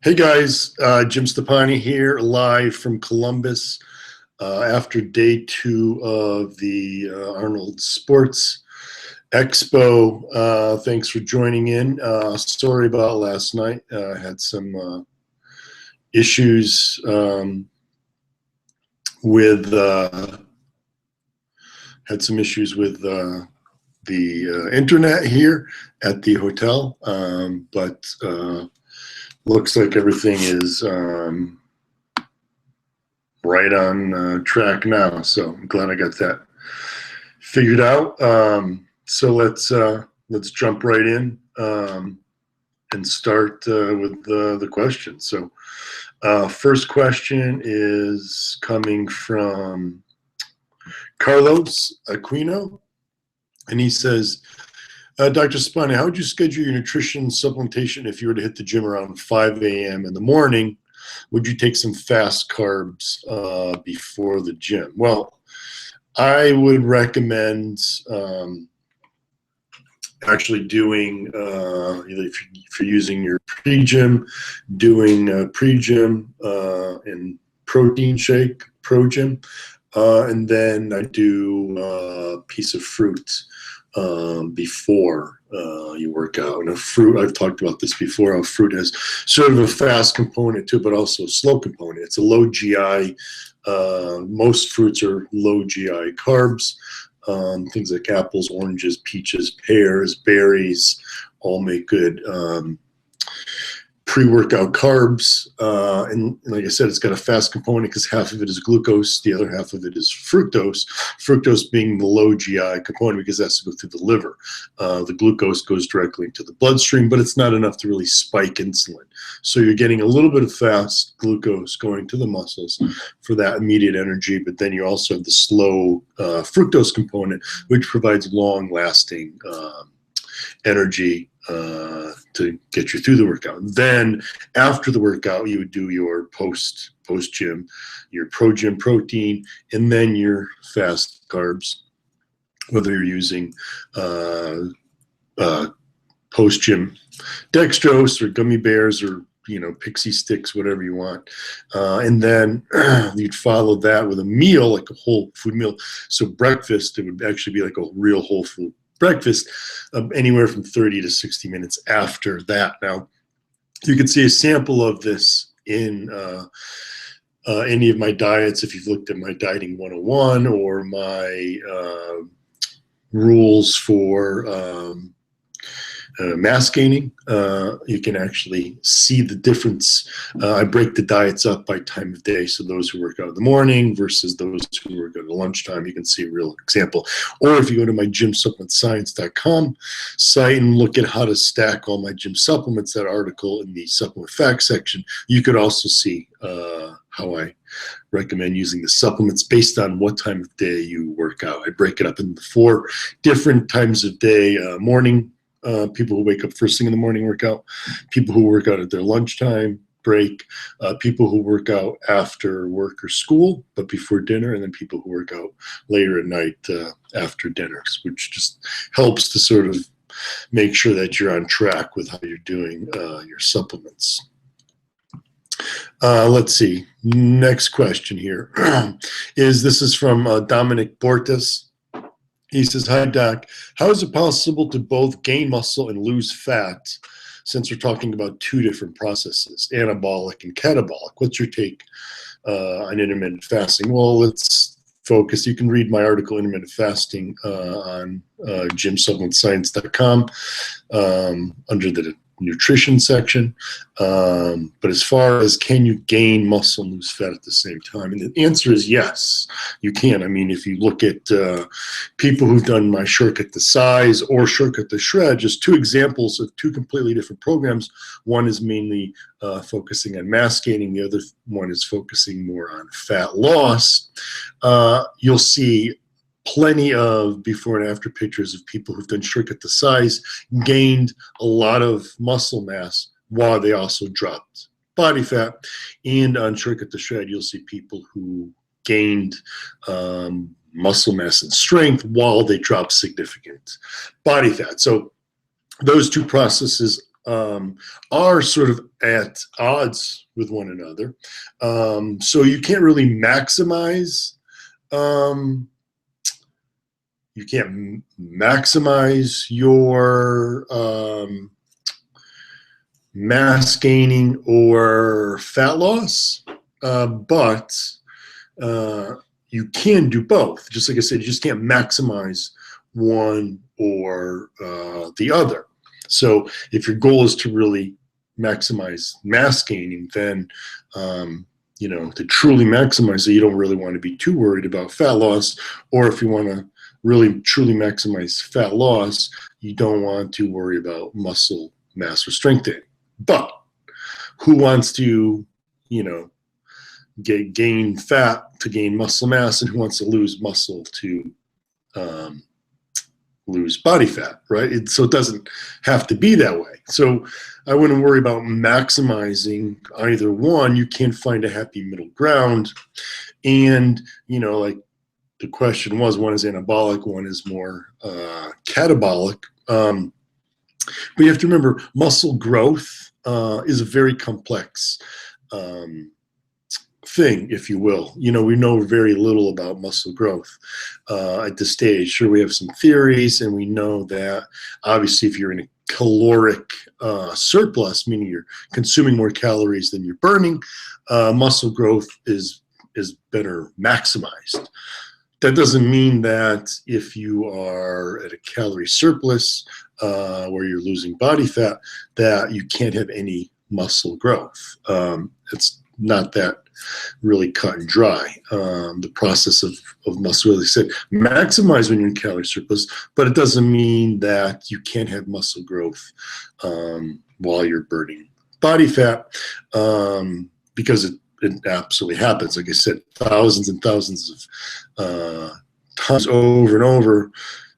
Hey guys, Jim Stoppani here, live from Columbus after day 2 of the Arnold Sports Expo. Thanks for joining in. Sorry about last night. I had some issues with the internet here at the hotel, but looks like everything is right on track now. So I'm glad I got that figured out. So let's jump right in and start with the questions. So first question is coming from Carlos Aquino, and he says, Dr. Stoppani, how would you schedule your nutrition supplementation if you were to hit the gym around 5 a.m. in the morning? Would you take some fast carbs before the gym? Well, I would recommend actually doing, either if you're using your pre-gym, doing pre-gym and protein shake, pro-gym, and then I do a piece of fruit before you work out. And a fruit, I've talked about this before, how fruit has sort of a fast component to it, but also a slow component. It's a low GI, most fruits are low GI carbs. Things like apples, oranges, peaches, pears, berries, all make good pre-workout carbs, and like I said, it's got a fast component because half of it is glucose, the other half of it is fructose. Fructose being the low GI component because it has to go through the liver. The glucose goes directly into the bloodstream, but it's not enough to really spike insulin. So you're getting a little bit of fast glucose going to the muscles for that immediate energy, but then you also have the slow fructose component, which provides long-lasting energy to get you through the workout. Then after the workout, you would do your post gym, your pro gym protein, and then your fast carbs, whether you're using post gym dextrose or gummy bears or pixie sticks, whatever you want. And then you'd follow that with a meal, like a whole food meal. So breakfast, it would actually be like a real whole food breakfast, anywhere from 30 to 60 minutes after that. Now, you can see a sample of this in any of my diets if you've looked at my Dieting 101 or my rules for mass gaining. You can actually see the difference. I break the diets up by time of day, so those who work out in the morning versus those who work out at lunchtime, you can see a real example. Or if you go to my JYMSupplementscience.com site and look at how to stack all my gym supplements, that article in the supplement facts section, you could also see how I recommend using the supplements based on what time of day you work out. I break it up into 4 different times of day: morning, people who wake up first thing in the morning work out, people who work out at their lunchtime break, people who work out after work or school but before dinner, and then people who work out later at night after dinners, which just helps to sort of make sure that you're on track with how you're doing your supplements. Let's see. Next question here this is from Dominic Bortas. He says, hi, Doc. How is it possible to both gain muscle and lose fat, since we're talking about 2 different processes, anabolic and catabolic? What's your take on intermittent fasting? Well, let's focus. You can read my article, Intermittent Fasting, on JYMSupplementscience.com under the nutrition section. But as far as can you gain muscle and lose fat at the same time, and the answer is yes, you can. I mean, if you look at people who've done my Shortcut to Size or Shortcut to Shred, just 2 examples of 2 completely different programs. One is mainly focusing on mass gaining. The other one is focusing more on fat loss. You'll see plenty of before and after pictures of people who've done Shortcut to Size, gained a lot of muscle mass while they also dropped body fat. And on Shortcut to Shred, you'll see people who gained muscle mass and strength while they dropped significant body fat. So those 2 processes are sort of at odds with one another. So you can't really maximize. You can't maximize your mass gaining or fat loss, but you can do both. Just like I said, you just can't maximize one or the other. So if your goal is to really maximize mass gaining, then to truly maximize it, you don't really want to be too worried about fat loss. Or if you want to really truly maximize fat loss, you don't want to worry about muscle mass or strength gaining. But who wants to, gain fat to gain muscle mass, and who wants to lose muscle to lose body fat, right? So it doesn't have to be that way. So I wouldn't worry about maximizing either one. You can find a happy middle ground. And, like the question was, one is anabolic, one is more catabolic. But you have to remember, muscle growth is a very complex thing, if you will. We know very little about muscle growth at this stage. Sure, we have some theories, and we know that obviously if you're in a caloric surplus, meaning you're consuming more calories than you're burning, muscle growth is better maximized. That doesn't mean that if you are at a calorie surplus where you're losing body fat, that you can't have any muscle growth. It's not that really cut and dry. The process of muscle, like I said, maximize when you're in calorie surplus, but it doesn't mean that you can't have muscle growth while you're burning body fat, because it absolutely happens. Like I said, thousands and thousands of times over and over,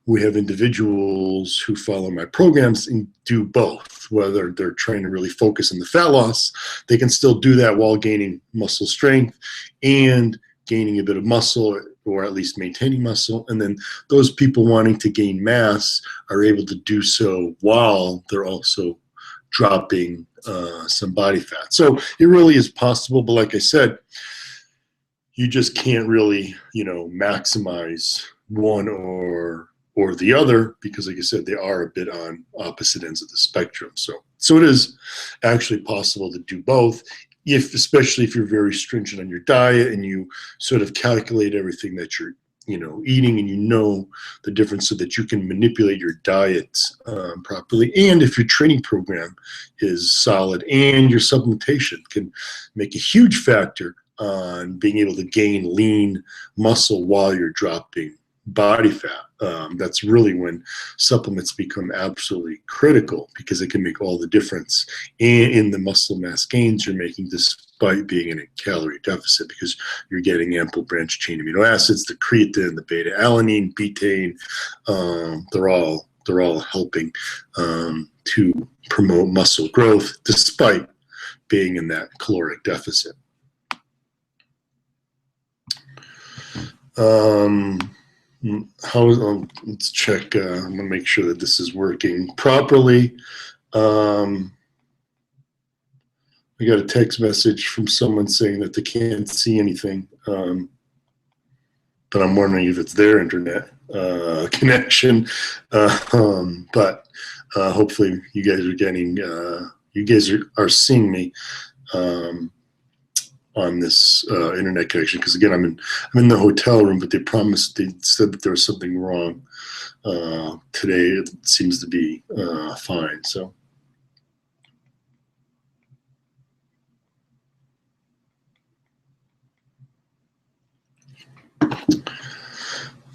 we have individuals who follow my programs and do both. Whether they're trying to really focus on the fat loss, they can still do that while gaining muscle strength and gaining a bit of muscle, or at least maintaining muscle. And then those people wanting to gain mass are able to do so while they're also dropping some body fat. So it really is possible, but like I said, you just can't really, maximize one or the other, because like I said, they are a bit on opposite ends of the spectrum. So it is actually possible to do both, especially if you're very stringent on your diet and you sort of calculate everything that you're eating, and the difference, so that you can manipulate your diet properly. And if your training program is solid, and your supplementation can make a huge factor on being able to gain lean muscle while you're dropping body fat. That's really when supplements become absolutely critical, because it can make all the difference in the muscle mass gains you're making, despite being in a calorie deficit, because you're getting ample branched chain amino acids, the creatine, the beta alanine, betaine. They're all helping to promote muscle growth despite being in that caloric deficit. Let's check. I'm gonna make sure that this is working properly. I got a text message from someone saying that they can't see anything, but I'm wondering if it's their internet connection. But hopefully you guys are getting, you guys are seeing me on this internet connection, because again, I'm in the hotel room, but they said that there was something wrong. Today it seems to be fine. So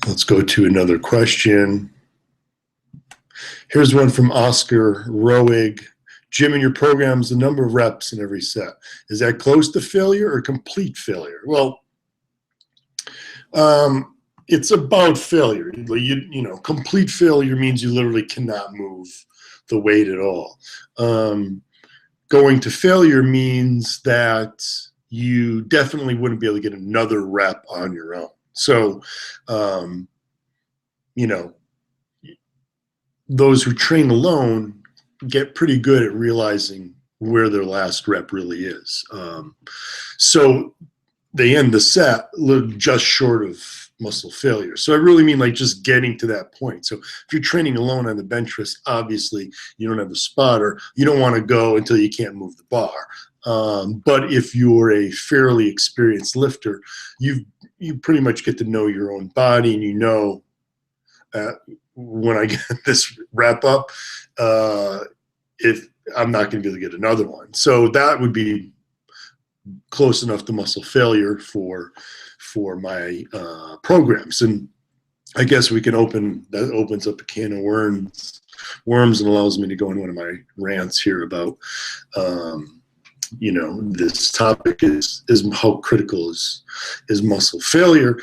let's go to another question. Here's one from Oscar Roig. Jim, in your programs, the number of reps in every set, is that close to failure or complete failure? Well, it's about failure. Complete failure means you literally cannot move the weight at all. Going to failure means that you definitely wouldn't be able to get another rep on your own. So, those who train alone get pretty good at realizing where their last rep really is. So they end the set just short of muscle failure. So I really mean like just getting to that point. So if you're training alone on the bench press, obviously you don't have a spotter. You don't want to go until you can't move the bar. But if you're a fairly experienced lifter, you pretty much get to know your own body, and you know when I get this wrap up, if I'm not going to be able to get another one. So that would be close enough to muscle failure for my programs. And I guess we can that opens up a can of worms and allows me to go in one of my rants here about this topic is how critical is muscle failure.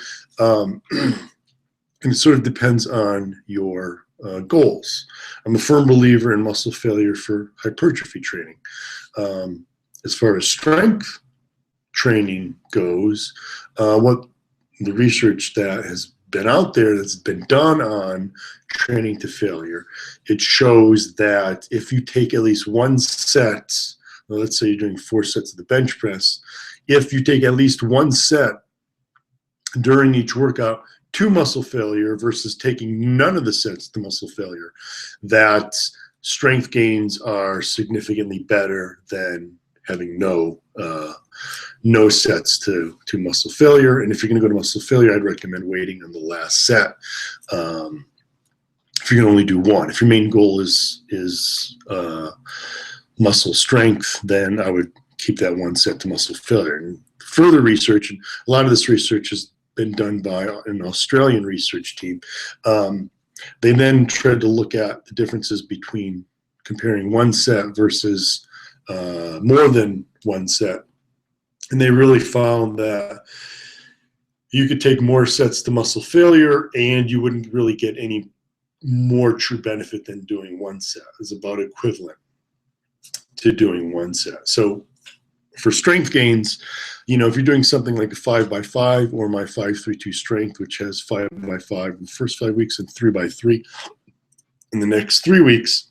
And it sort of depends on your goals. I'm a firm believer in muscle failure for hypertrophy training. As far as strength training goes, what the research that has been out there that's been done on training to failure, it shows that if you take at least one set, well, let's say you're doing 4 sets of the bench press, if you take at least one set during each workout to muscle failure versus taking none of the sets to muscle failure, that strength gains are significantly better than having no sets to muscle failure. And if you're going to go to muscle failure, I'd recommend waiting on the last set. If you can only do one, if your main goal is muscle strength, then I would keep that one set to muscle failure. And further research, and a lot of this research has been done by an Australian research team. They then tried to look at the differences between comparing one set versus more than one set. And they really found that you could take more sets to muscle failure and you wouldn't really get any more true benefit than doing one set. It's about equivalent to doing one set. So for strength gains, if you're doing something like a 5x5 or my 5-3-2 strength, which has 5x5 in the first 5 weeks and 3x3 in the next 3 weeks,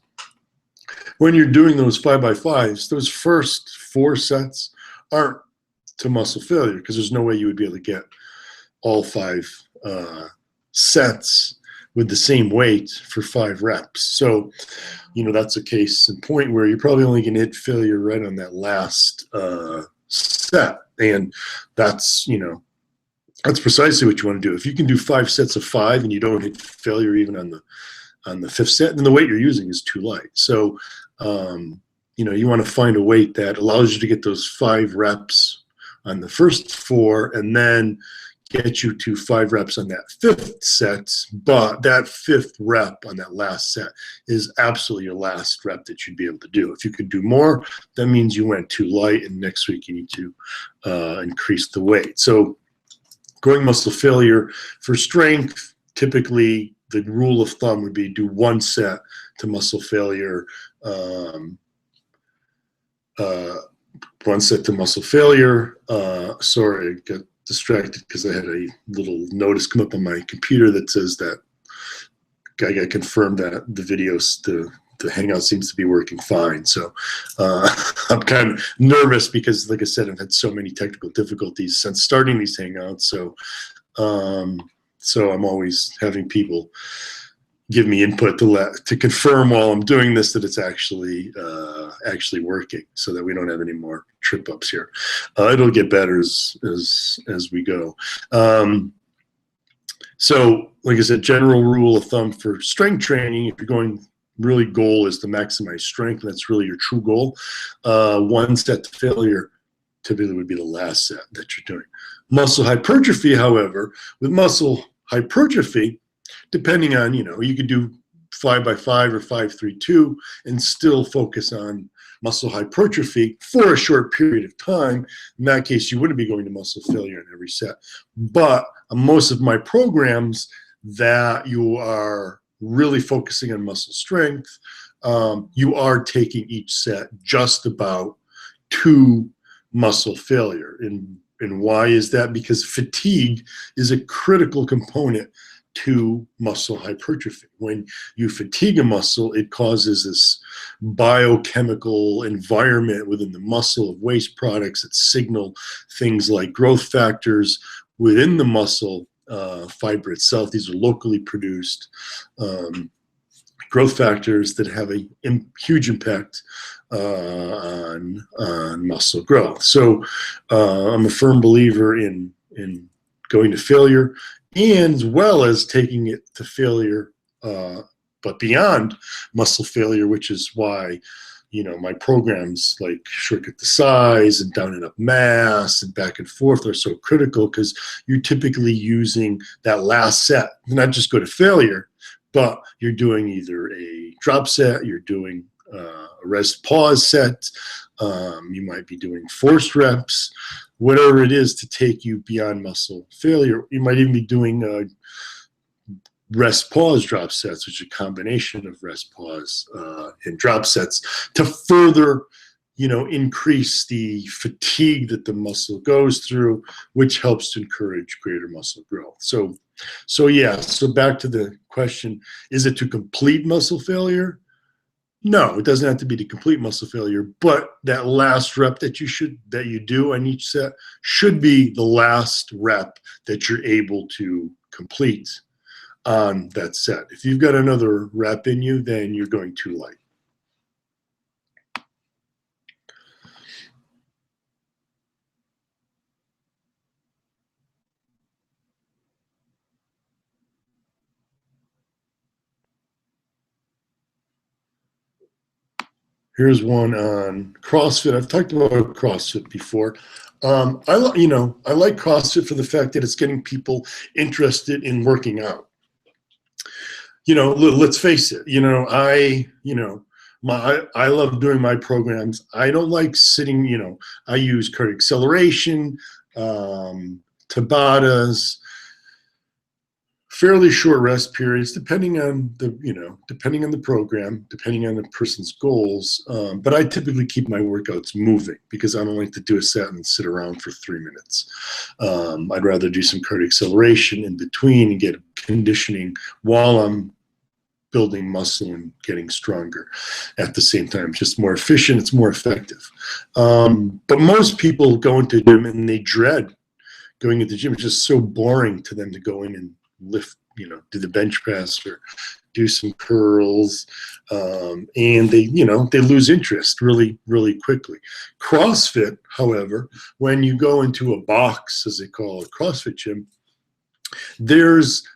when you're doing those 5x5s, those first 4 sets aren't to muscle failure because there's no way you would be able to get all 5 sets with the same weight for 5 reps. So, that's a case in point where you're probably only going to hit failure right on that last set. And that's precisely what you want to do. If you can do 5 sets of 5 and you don't hit failure even on the 5th set, then the weight you're using is too light. So, you want to find a weight that allows you to get those 5 reps on the first 4 and then get you to 5 reps on that 5th set. But that 5th rep on that last set is absolutely your last rep that you'd be able to do. If you could do more, that means you went too light, and next week you need to increase the weight. So going muscle failure for strength, typically the rule of thumb would be do 1 set to muscle failure, 1 set to muscle failure. Sorry, I got distracted because I had a little notice come up on my computer that says that I got confirmed that the videos, the Hangout seems to be working fine. So I'm kind of nervous because, like I said, I've had so many technical difficulties since starting these Hangouts. So I'm always having people give me input to confirm while I'm doing this that it's actually working, so that we don't have any more trip ups here. It'll get better as we go. So, like I said, general rule of thumb for strength training, if you're going, really goal is to maximize strength, and that's really your true goal. 1 set to failure typically would be the last set that you're doing. Muscle hypertrophy, however, with muscle hypertrophy, depending on, you could do 5x5 or 5-3-2 and still focus on muscle hypertrophy for a short period of time. In that case, you wouldn't be going to muscle failure in every set. But on most of my programs that you are really focusing on muscle strength, you are taking each set just about to muscle failure. And why is that? Because fatigue is a critical component to muscle hypertrophy. When you fatigue a muscle, it causes this biochemical environment within the muscle of waste products that signal things like growth factors within the muscle fiber itself. These are locally produced growth factors that have a huge impact on muscle growth. So I'm a firm believer in going to failure, and as well as taking it to failure, but beyond muscle failure, which is why, you know, my programs like Shortcut to Size and Down and Up Mass and Back and Forth are so critical, because you're typically using that last set to not just go to failure, but you're doing either a drop set, you're doing a rest pause set, you might be doing forced reps, whatever it is to take you beyond muscle failure. You might even be doing rest pause drop sets, which is a combination of rest pause and drop sets to further, you know, increase the fatigue that the muscle goes through, which helps to encourage greater muscle growth. So yeah, so back to the question, is it to complete muscle failure? No, it doesn't have to be to complete muscle failure, but that last rep that you do on each set should be the last rep that you're able to complete on that set. If you've got another rep in you, then you're going too light. Here's one on CrossFit. I've talked about CrossFit before. I like CrossFit for the fact that it's getting people interested in working out. You know, let's face it. You know, I love doing my programs. I don't like sitting. You know, I use cardiac acceleration, Tabatas, fairly short rest periods, depending on the program, depending on the person's goals. But I typically keep my workouts moving, because I don't like to do a set and sit around for 3 minutes. I'd rather do some cardiac acceleration in between and get conditioning while I'm building muscle and getting stronger at the same time. It's just more efficient. It's more effective. But most people go into the gym and they dread going into the gym. It's just so boring to them to go in and lift, you know, do the bench press or do some curls, and they lose interest really, really quickly. CrossFit, however, when you go into a box, as they call it, CrossFit gym, there's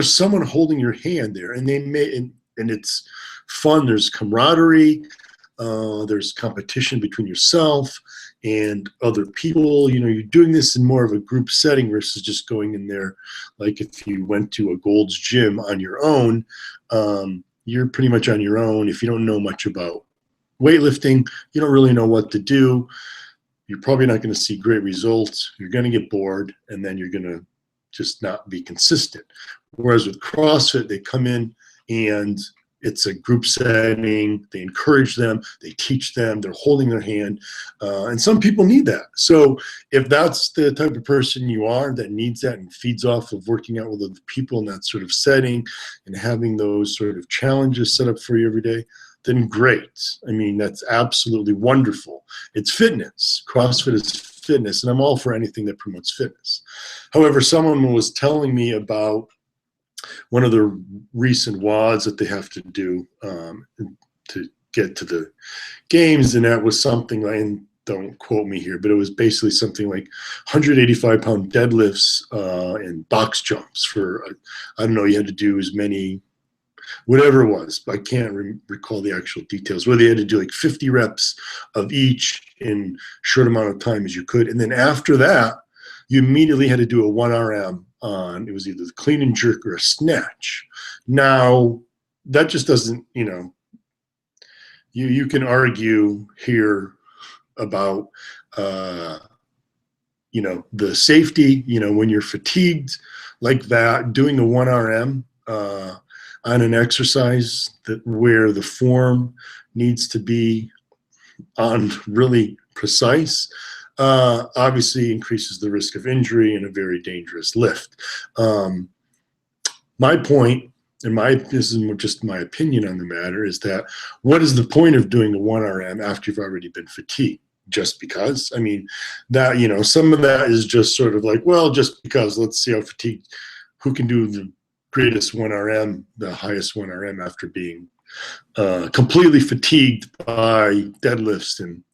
someone holding your hand there, and and it's fun. There's camaraderie, there's competition between yourself and other people. You know, you're doing this in more of a group setting versus just going in there. Like if you went to a Gold's Gym on your own, you're pretty much on your own. If you don't know much about weightlifting, you don't really know what to do, you're probably not going to see great results. You're going to get bored, and then you're going to just not be consistent. Whereas with CrossFit, they come in and it's a group setting. They encourage them. They teach them. They're holding their hand. And some people need that. So if that's the type of person you are that needs that and feeds off of working out with other people in that sort of setting and having those sort of challenges set up for you every day, then great. I mean, that's absolutely wonderful. It's fitness. CrossFit is fitness, and I'm all for anything that promotes fitness. However, someone was telling me about one of the recent WODs that they have to do to get to the games, and that was something like, and don't quote me here, but it was basically something like 185-pound deadlifts and box jumps for, I don't know, you had to do as many, whatever it was, I can't recall the actual details, where they had to do like 50 reps of each in short amount of time as you could. And then after that, you immediately had to do a 1RM on, it was either the clean and jerk or a snatch. Now, that just doesn't, you know, you can argue here about, you know, the safety, you know, when you're fatigued like that, doing a 1RM on an exercise that where the form needs to be on really precise, obviously increases the risk of injury and a very dangerous lift. my point, and this is just my opinion on the matter, is that what is the point of doing a 1RM after you've already been fatigued? Just because? I mean, that, you know, some of that is just sort of like, well, just because, let's see how fatigued, who can do the greatest 1RM, the highest 1RM after being completely fatigued by deadlifts and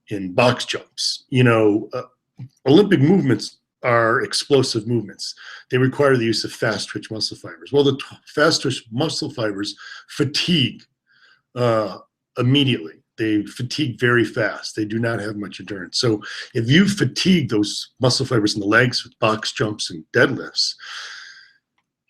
in box jumps. You know, Olympic movements are explosive movements. They require the use of fast twitch muscle fibers. Well, the fast twitch muscle fibers fatigue immediately. They fatigue very fast. They do not have much endurance. So if you fatigue those muscle fibers in the legs with box jumps and deadlifts,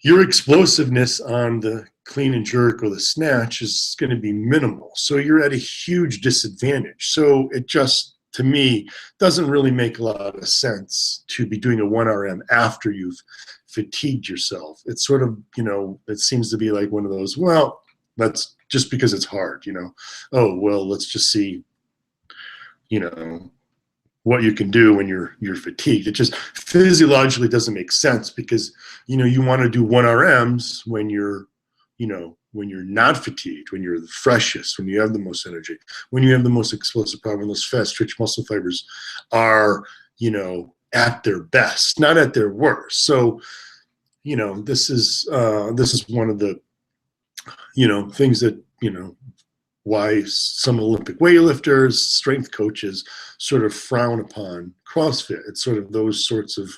your explosiveness on the clean and jerk or the snatch is going to be minimal. So you're at a huge disadvantage. So it just, to me, doesn't really make a lot of sense to be doing a 1RM after you've fatigued yourself. It's sort of, you know, it seems to be like one of those, well, that's just because it's hard, you know. Oh, well, let's just see, you know, what you can do when you're fatigued. It just physiologically doesn't make sense because, you know, you want to do 1RMs when you're, you know, when you're not fatigued, when you're the freshest, when you have the most energy, when you have the most explosive power, when those fast twitch muscle fibers are, you know, at their best, not at their worst. So, you know, this is one of the, you know, things that, you know, why some Olympic weightlifters, strength coaches sort of frown upon CrossFit. It's sort of those sorts of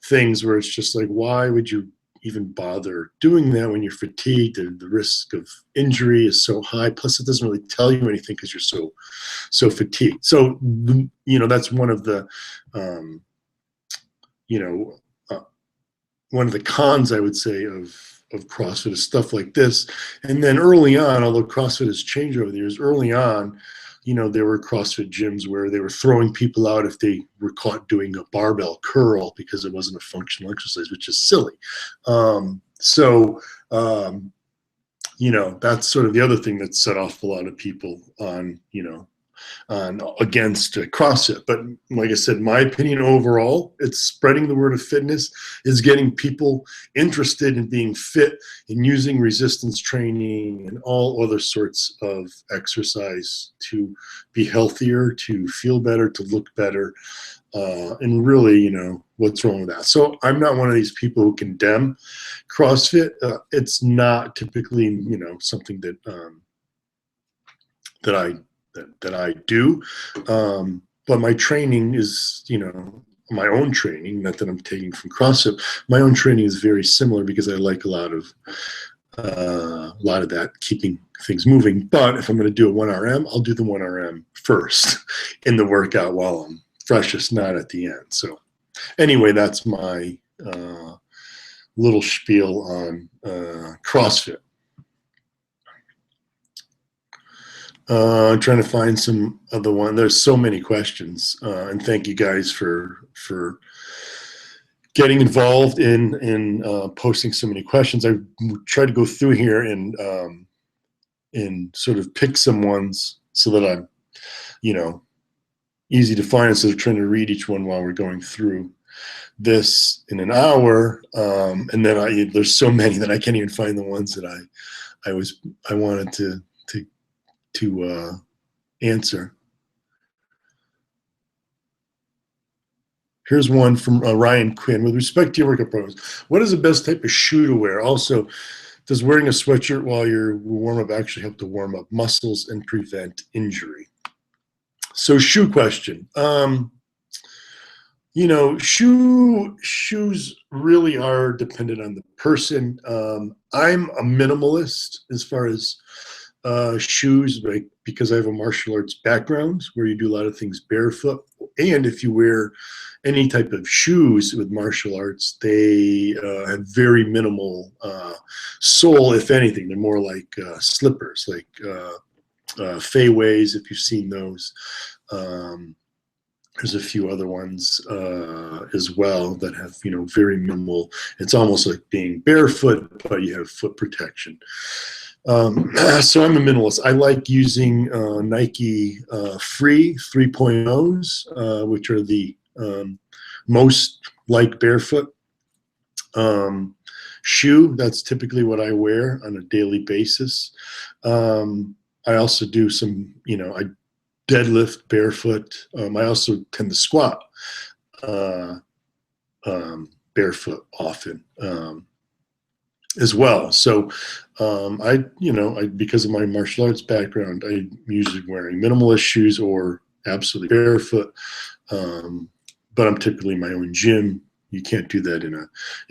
things where it's just like, why would you even bother doing that when you're fatigued and the risk of injury is so high? Plus, it doesn't really tell you anything because you're so fatigued. So, you know, that's one of the, you know, one of the cons, I would say, of CrossFit is stuff like this. And then early on, although CrossFit has changed over the years, early on, you know, there were CrossFit gyms where they were throwing people out if they were caught doing a barbell curl because it wasn't a functional exercise, which is silly. You know, that's sort of the other thing that set off a lot of people on, you know, against CrossFit. But like I said, my opinion overall, it's spreading the word of fitness, is getting people interested in being fit and using resistance training and all other sorts of exercise to be healthier, to feel better, to look better. And really, you know, what's wrong with that? So I'm not one of these people who condemn CrossFit. It's not typically, you know, something that that I do. But my training is, you know, my own training, not that I'm taking from CrossFit. My own training is very similar because I like a lot of that, keeping things moving. But if I'm going to do a 1RM, I'll do the 1RM first in the workout while I'm freshest, not at the end. So anyway, that's my little spiel on CrossFit. I'm trying to find some other one. There's so many questions, and thank you guys for getting involved in posting so many questions. I tried to go through here and sort of pick some ones so that I'm, you know, easy to find instead of trying to read each one while we're going through this in an hour. And then there's so many that I can't even find the ones that I wanted to answer. Here's one from Ryan Quinn. With respect to your workout programs, what is the best type of shoe to wear? Also, does wearing a sweatshirt while you're warm up actually help to warm up muscles and prevent injury? So, shoe question. You know, shoes really are dependent on the person. I'm a minimalist as far as shoes, because I have a martial arts background where you do a lot of things barefoot. And if you wear any type of shoes with martial arts, they have very minimal sole, if anything. They're more like slippers, like Fayways, if you've seen those. There's a few other ones as well that have, you know, very minimal. It's almost like being barefoot, but you have foot protection. So I'm a minimalist. I like using Nike Free 3.0s, which are the most like barefoot shoe. That's typically what I wear on a daily basis. I also do some, I deadlift barefoot. I also tend to squat barefoot often as well. So because of my martial arts background, I'm usually wearing minimalist shoes or absolutely barefoot. But I'm typically in my own gym. You can't do that in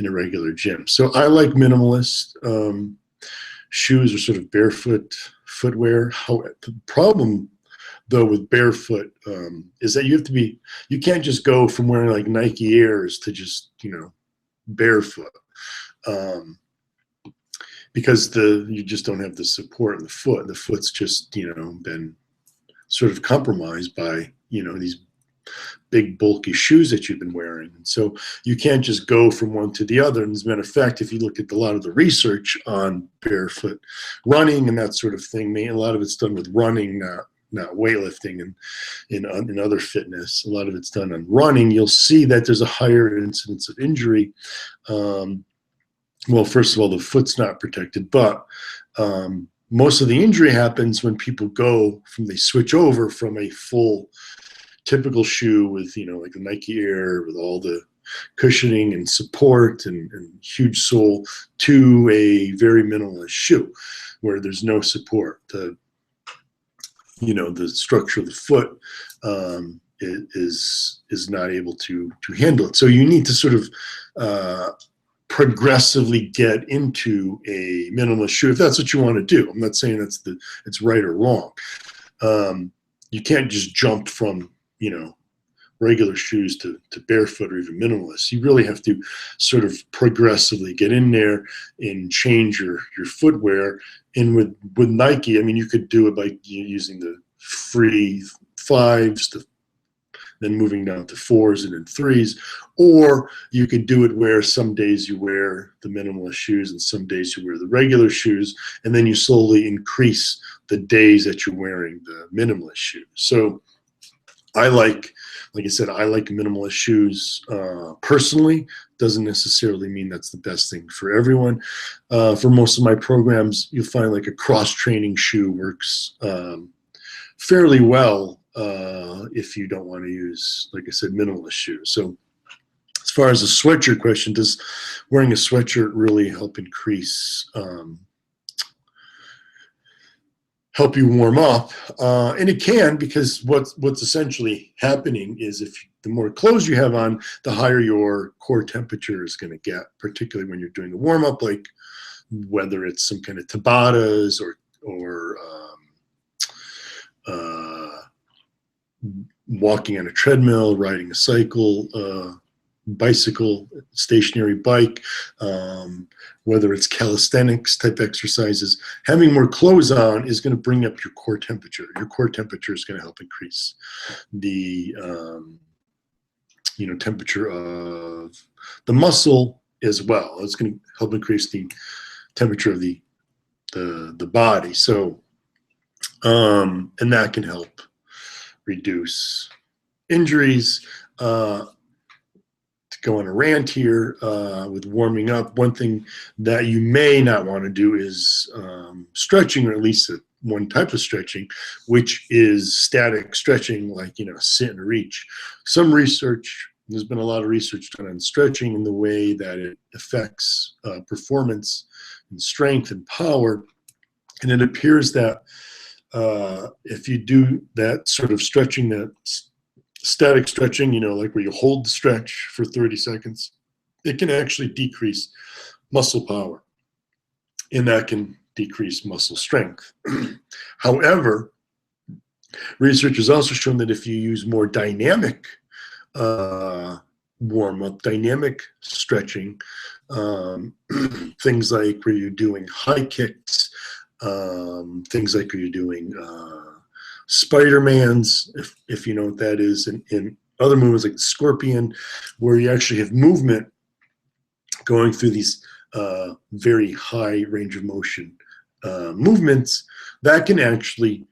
a regular gym. So I like minimalist shoes or sort of barefoot footwear. The problem though with barefoot is that you can't just go from wearing like Nike Airs to just, barefoot. Because you just don't have the support in the foot. The foot's just, been sort of compromised by, these big bulky shoes that you've been wearing. And so you can't just go from one to the other. And as a matter of fact, if you look at a lot of the research on barefoot running and that sort of thing, a lot of it's done with running, not weightlifting and in other fitness. A lot of it's done on running. You'll see that there's a higher incidence of injury. Well, first of all, the foot's not protected, but most of the injury happens when people they switch over from a full typical shoe with, like the Nike Air with all the cushioning and support and huge sole to a very minimalist shoe where there's no support. The structure of the foot is not able to handle it. So you need to sort of progressively get into a minimalist shoe if that's what you want to do. I'm not saying it's right or wrong. You can't just jump from regular shoes to barefoot or even minimalist. You really have to sort of progressively get in there and change your footwear. And with Nike, you could do it by using the free 5s then moving down to 4s and then 3s, or you could do it where some days you wear the minimalist shoes and some days you wear the regular shoes, and then you slowly increase the days that you're wearing the minimalist shoes. So like I said, I like minimalist shoes personally. Doesn't necessarily mean that's the best thing for everyone. For most of my programs, you'll find like a cross-training shoe works fairly well if you don't want to use, like I said, minimalist shoes. So as far as the sweatshirt question, does wearing a sweatshirt really help increase help you warm up? And it can, because what's essentially happening is the more clothes you have on, the higher your core temperature is going to get, particularly when you're doing the warm up, like whether it's some kind of Tabatas or walking on a treadmill, riding a cycle, bicycle, stationary bike, whether it's calisthenics type exercises. Having more clothes on is going to bring up your core temperature. Your core temperature is going to help increase the temperature of the muscle as well. It's going to help increase the temperature of the body. So and that can help reduce injuries. To go on a rant here with warming up, one thing that you may not want to do is stretching, or at least one type of stretching, which is static stretching, like sit and reach. There's been a lot of research done on stretching and the way that it affects performance and strength and power, and it appears that if you do that sort of stretching, that static stretching, like where you hold the stretch for 30 seconds, it can actually decrease muscle power, and that can decrease muscle strength. However, research has also shown that if you use more dynamic warm-up, dynamic stretching, things like where you're doing high kicks, things like where you're doing Spider-Mans, if you know what that is, and other movements like the Scorpion, where you actually have movement going through these very high range of motion movements, that can actually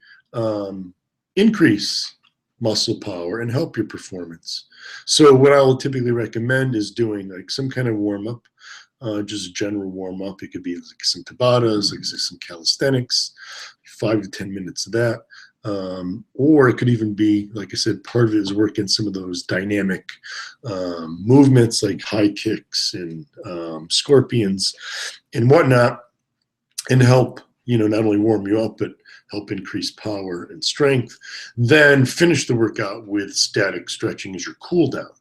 increase muscle power and help your performance. So what I will typically recommend is doing like some kind of warm-up, just a general warm up. It could be like some Tabatas, like some calisthenics, 5 to 10 minutes of that. Or it could even be, like I said, part of it is working some of those dynamic movements like high kicks and scorpions and whatnot, and help, not only warm you up, but help increase power and strength. Then finish the workout with static stretching as your cool down.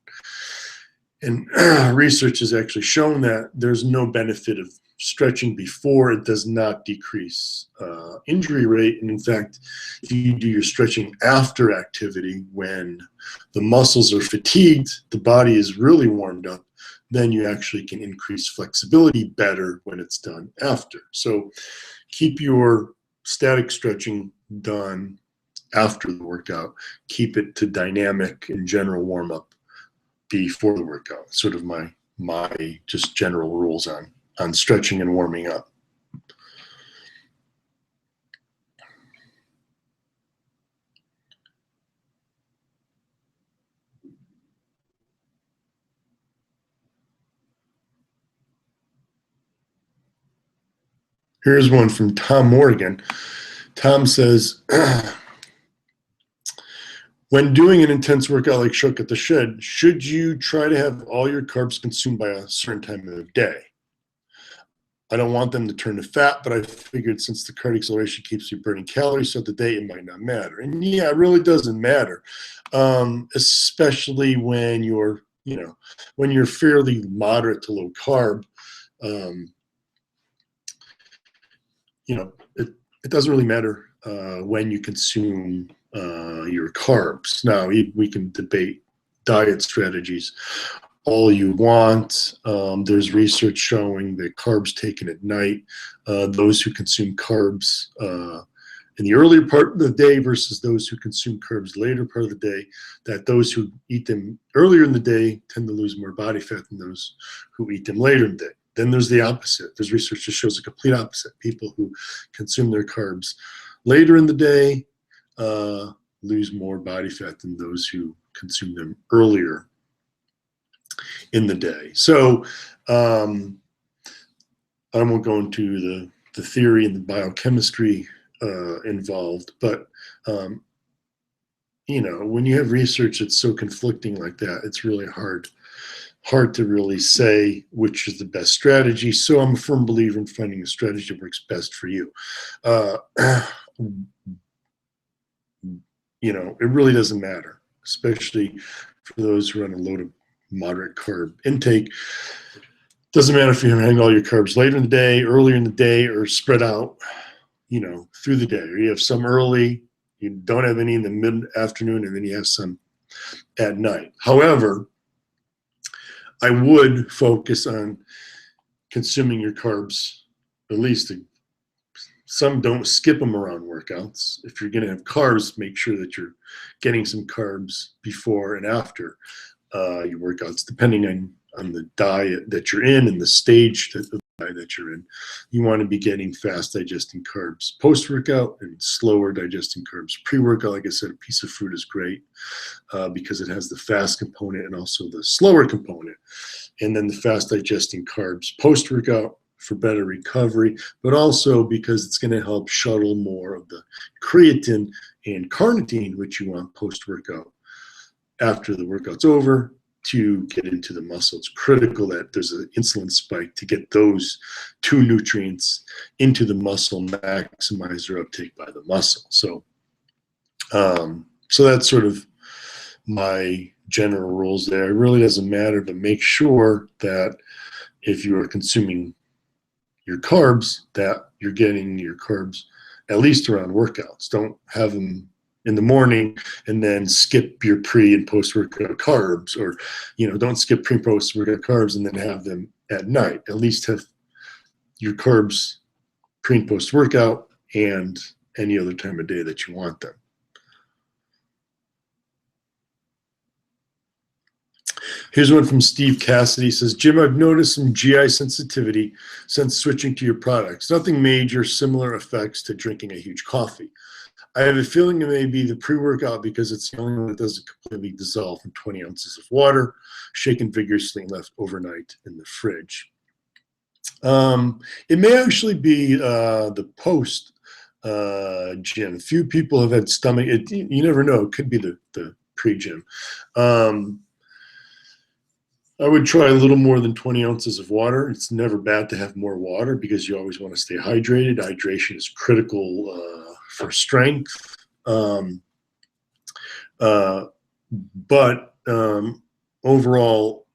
And research has actually shown that there's no benefit of stretching before. It does not decrease injury rate. And in fact, if you do your stretching after activity, when the muscles are fatigued, the body is really warmed up, then you actually can increase flexibility better when it's done after. So keep your static stretching done after the workout. Keep it to dynamic and general warm up before the workout. Sort of my just general rules on stretching and warming up. Here's one from Tom Morgan. Tom says, when doing an intense workout like Shook at the Shed, should you try to have all your carbs consumed by a certain time of the day? I don't want them to turn to fat, but I figured since the cardio acceleration keeps you burning calories throughout the day, it might not matter. And yeah, it really doesn't matter, especially when you're, when you're fairly moderate to low carb. It doesn't really matter when you consume your carbs. Now, we can debate diet strategies all you want. There's research showing that carbs taken at night, those who consume carbs in the earlier part of the day versus those who consume carbs later part of the day, that those who eat them earlier in the day tend to lose more body fat than those who eat them later in the day. Then there's the opposite. There's research that shows the complete opposite. People who consume their carbs later in the day lose more body fat than those who consume them earlier in the day. So I won't go into the theory and the biochemistry involved, but when you have research that's so conflicting like that, it's really hard to really say which is the best strategy. So I'm a firm believer in finding a strategy that works best for you. It really doesn't matter, especially for those who are on a low to moderate carb intake. Doesn't matter if you're having all your carbs later in the day, earlier in the day, or spread out, through the day. Or you have some early, you don't have any in the mid-afternoon, and then you have some at night. However, I would focus on consuming your carbs, at least some don't skip them around workouts. If you're going to have carbs, make sure that you're getting some carbs before and after your workouts, depending on the diet that you're in and the stage of the diet that you're in. You want to be getting fast digesting carbs post-workout and slower digesting carbs pre-workout. Like I said, a piece of fruit is great because it has the fast component and also the slower component. And then the fast digesting carbs post-workout for better recovery, but also because it's going to help shuttle more of the creatine and carnitine, which you want post-workout after the workout's over, to get into the muscle. It's critical that there's an insulin spike to get those two nutrients into the muscle, maximize their uptake by the muscle. So that's sort of my general rules there. It really doesn't matter, but make sure that if you are consuming your carbs, that you're getting your carbs at least around workouts. Don't have them in the morning and then skip your pre and post workout carbs, or don't skip pre and post workout carbs and then have them at night. At least have your carbs pre and post workout and any other time of day that you want them. Here's one from Steve Cassidy. He says, Jim, I've noticed some GI sensitivity since switching to your products. Nothing major, similar effects to drinking a huge coffee. I have a feeling it may be the pre-workout because it's the only one that doesn't completely dissolve in 20 ounces of water, shaken vigorously and left overnight in the fridge. It may actually be the post gym. Few people have had stomach. You never know. It could be the pre-gym. I would try a little more than 20 ounces of water. It's never bad to have more water because you always want to stay hydrated. Hydration is critical for strength. But overall,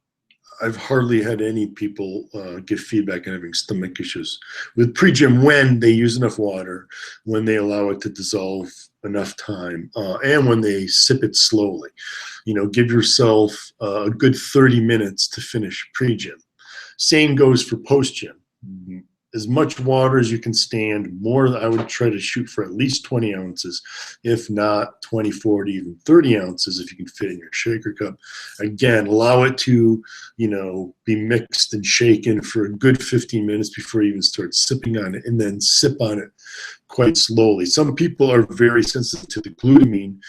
I've hardly had any people give feedback on having stomach issues with pre-gym when they use enough water, when they allow it to dissolve enough time, and when they sip it slowly. Give yourself a good 30 minutes to finish pre-gym. Same goes for post-gym. As much water as you can stand. More, I would try to shoot for at least 20 ounces, if not 20, 40, even 30 ounces if you can fit in your shaker cup. Again, allow it to, be mixed and shaken for a good 15 minutes before you even start sipping on it, and then sip on it quite slowly. Some people are very sensitive to the glutamine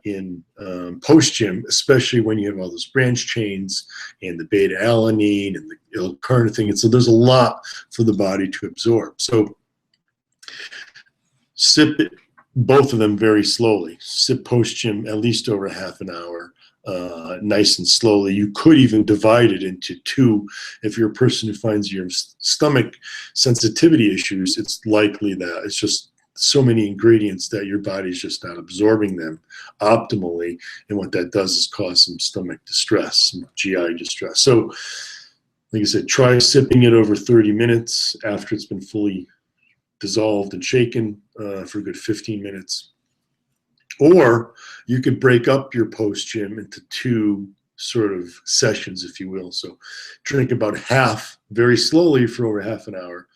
in post-gym, especially when you have all those branch chains and the beta-alanine and the L-carnitine. And so there's a lot for the body to absorb. So sip it, both of them very slowly. Sip post-gym at least over half an hour, nice and slowly. You could even divide it into two. If you're a person who finds your stomach sensitivity issues, it's likely that it's just so many ingredients that your body's just not absorbing them optimally, and what that does is cause some stomach distress, some GI distress. So like I said, try sipping it over 30 minutes after it's been fully dissolved and shaken for a good 15 minutes. Or you could break up your post-gym into two sort of sessions, if you will. So drink about half very slowly for over half an hour,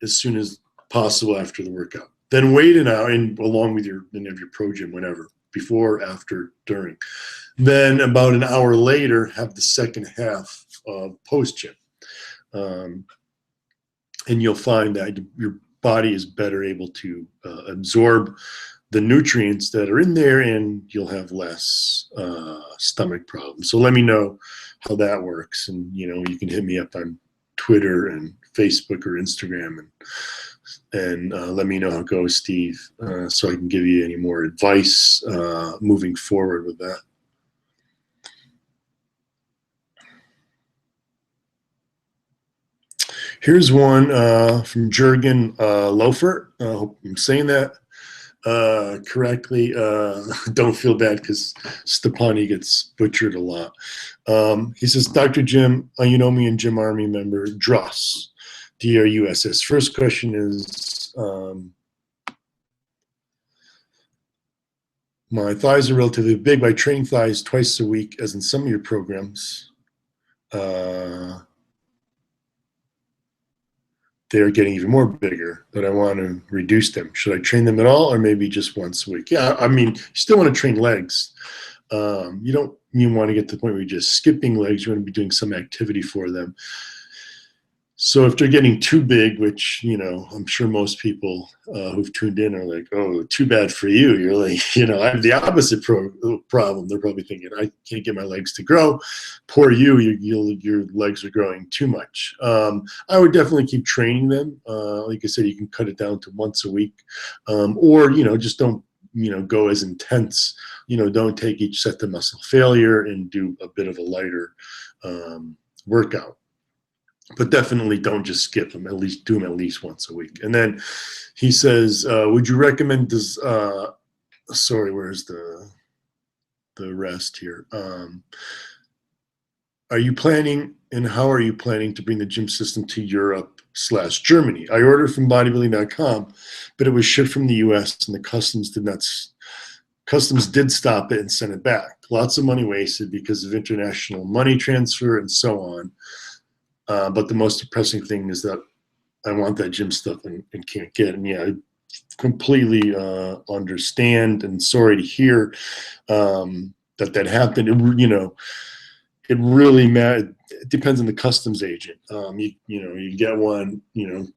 as soon as possible after the workout. Then wait an hour, and along with your pro-gym, whenever, before, after, during. Then about an hour later, have the second half of post-gym. And you'll find that your body is better able to absorb the nutrients that are in there, and you'll have less stomach problems. So let me know how that works. And, you can hit me up on Twitter and Facebook or Instagram, and let me know how it goes, Steve, so I can give you any more advice moving forward with that. Here's one from Jurgen Lofer. I hope I'm saying that correctly. Don't feel bad because Stoppani gets butchered a lot. He says, Dr. Jim, you know me and Jim Army member, Druss, D-R-U-S-S. First question is, my thighs are relatively big, but I train thighs twice a week, as in some of your programs. They're getting even more bigger, but I want to reduce them. Should I train them at all, or maybe just once a week? Yeah, I mean, you still want to train legs. You don't even want to get to the point where you're just skipping legs. You want to be doing some activity for them. So if they're getting too big, which, I'm sure most people who've tuned in are like, oh, too bad for you. You're like, I have the opposite problem. They're probably thinking, I can't get my legs to grow. Poor you, your legs are growing too much. I would definitely keep training them. Like I said, you can cut it down to once a week. Or, just don't, go as intense. Don't take each set to muscle failure and do a bit of a lighter workout. But definitely don't just skip them. At least do them at least once a week. And then he says, would you recommend this? Sorry, where's the rest here? Are you planning, and how are you planning to bring the gym system to Europe/Germany? I ordered from bodybuilding.com, but it was shipped from the US, and the customs did stop it and send it back. Lots of money wasted because of international money transfer and so on. But the most depressing thing is that I want that gym stuff and can't get it. And yeah, I completely understand, and sorry to hear that happened. It really matters. It depends on the customs agent. You get one,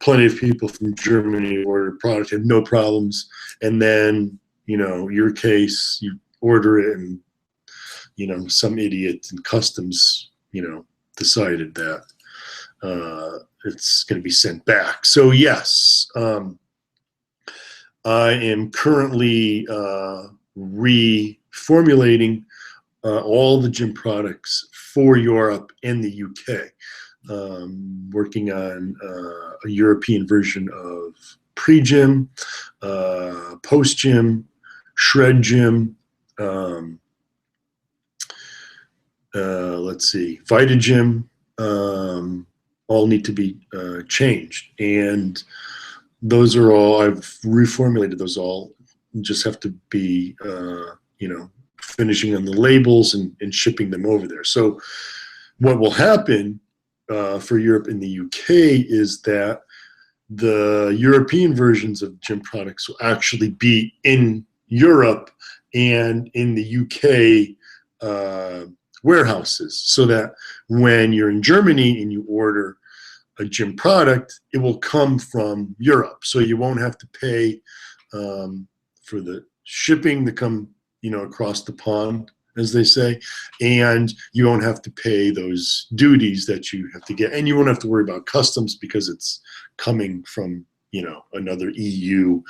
plenty of people from Germany order product, have no problems. And then, your case, you order it, and, some idiot in customs, decided that it's going to be sent back. So yes, I am currently reformulating all the gym products for Europe and the UK. Working on a European version of pre-gym, post-gym, shred gym, let's see, VitaGym, all need to be changed. And those are all, I've reformulated those all, just have to be, finishing on the labels and shipping them over there. So what will happen for Europe and the UK is that the European versions of gym products will actually be in Europe and in the UK warehouses, so that when you're in Germany and you order a gym product, it will come from Europe. So you won't have to pay for the shipping to come, across the pond, as they say, and you won't have to pay those duties that you have to get, and you won't have to worry about customs because it's coming from, another EU